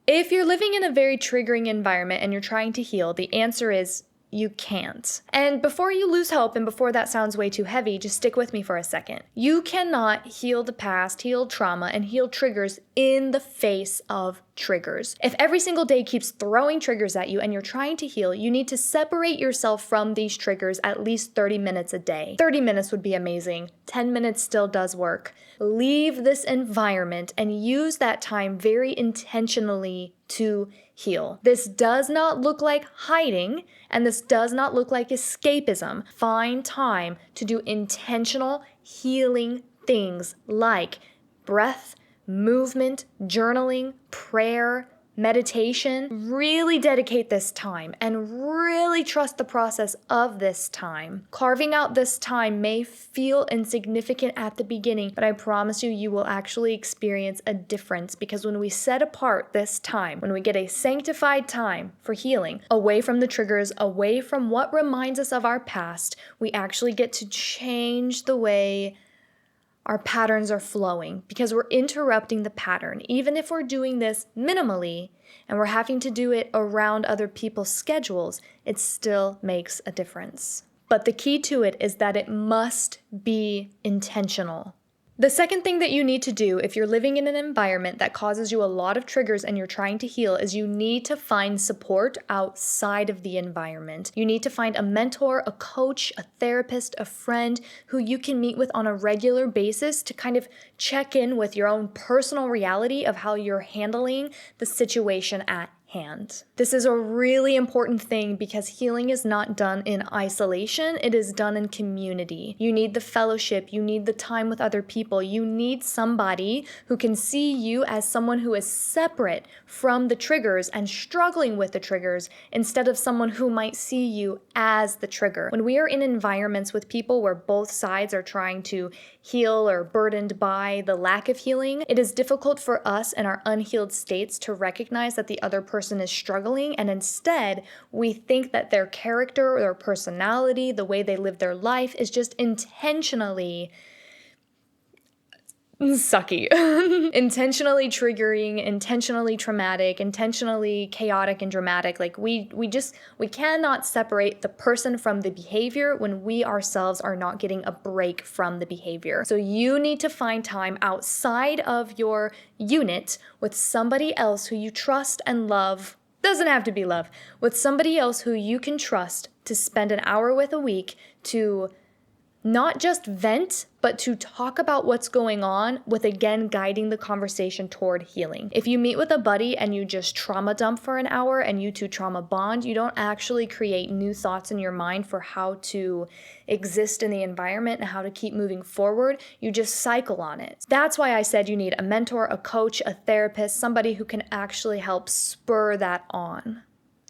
If you're living in a very triggering environment and you're trying to heal, the answer is you can't. And before you lose hope and before that sounds way too heavy, just stick with me for a second. You cannot heal the past, heal trauma, and heal triggers in the face of triggers. If every single day keeps throwing triggers at you and you're trying to heal, you need to separate yourself from these triggers at least 30 minutes a day. 30 minutes would be amazing. 10 minutes still does work. Leave this environment and use that time very intentionally to heal. This does not look like hiding, and this does not look like escapism. Find time to do intentional healing things like breath, movement, journaling, prayer, meditation. Really dedicate this time and really trust the process of this time. Carving out this time may feel insignificant at the beginning, but I promise you, you will actually experience a difference, because when we set apart this time, when we get a sanctified time for healing, away from the triggers, away from what reminds us of our past, we actually get to change the way our patterns are flowing, because we're interrupting the pattern. Even if we're doing this minimally and we're having to do it around other people's schedules, it still makes a difference. But the key to it is that it must be intentional. The second thing that you need to do if you're living in an environment that causes you a lot of triggers and you're trying to heal is you need to find support outside of the environment. You need to find a mentor, a coach, a therapist, a friend who you can meet with on a regular basis to kind of check in with your own personal reality of how you're handling the situation at hand. This is a really important thing because healing is not done in isolation, it is done in community. You need the fellowship, you need the time with other people, you need somebody who can see you as someone who is separate from the triggers and struggling with the triggers instead of someone who might see you as the trigger. When we are in environments with people where both sides are trying to heal or burdened by the lack of healing, it is difficult for us in our unhealed states to recognize that the other person is struggling, and instead we think that their character or their personality, the way they live their life, is just intentionally sucky, intentionally triggering, intentionally traumatic, intentionally chaotic and dramatic. Like we cannot separate the person from the behavior when we ourselves are not getting a break from the behavior. So you need to find time outside of your unit with somebody else who you trust and love. Doesn't have to be love. With somebody else who you can trust to spend an hour with a week to not just vent, but to talk about what's going on with, again, guiding the conversation toward healing. If you meet with a buddy and you just trauma dump for an hour and you two trauma bond, you don't actually create new thoughts in your mind for how to exist in the environment and how to keep moving forward. You just cycle on it. That's why I said you need a mentor, a coach, a therapist, somebody who can actually help spur that on.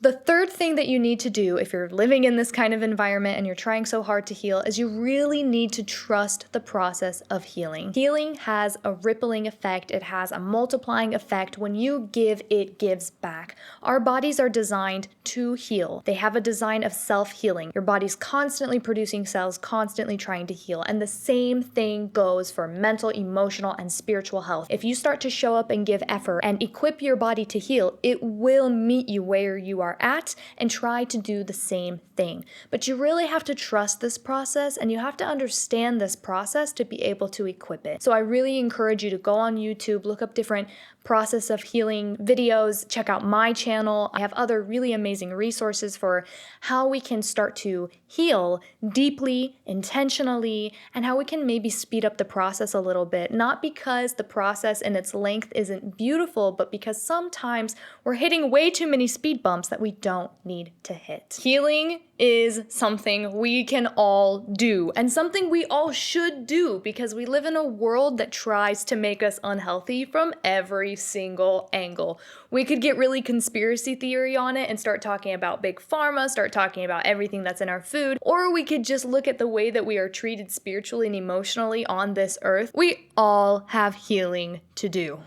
The third thing that you need to do if you're living in this kind of environment and you're trying so hard to heal is you really need to trust the process of healing. Healing has a rippling effect. It has a multiplying effect. When you give, it gives back. Our bodies are designed to heal. They have a design of self-healing. Your body's constantly producing cells, constantly trying to heal. And the same thing goes for mental, emotional, and spiritual health. If you start to show up and give effort and equip your body to heal, it will meet you where you are at and try to do the same thing. But you really have to trust this process and you have to understand this process to be able to equip it. So I really encourage you to go on YouTube, look up different process of healing videos, check out my channel. I have other really amazing resources for how we can start to heal deeply, intentionally, and how we can maybe speed up the process a little bit. Not because the process in its length isn't beautiful, but because sometimes we're hitting way too many speed bumps that we don't need to hit. Healing is something we can all do and something we all should do because we live in a world that tries to make us unhealthy from every single angle. We could get really conspiracy theory on it and start talking about big pharma, start talking about everything that's in our food, or we could just look at the way that we are treated spiritually and emotionally on this earth. We all have healing to do.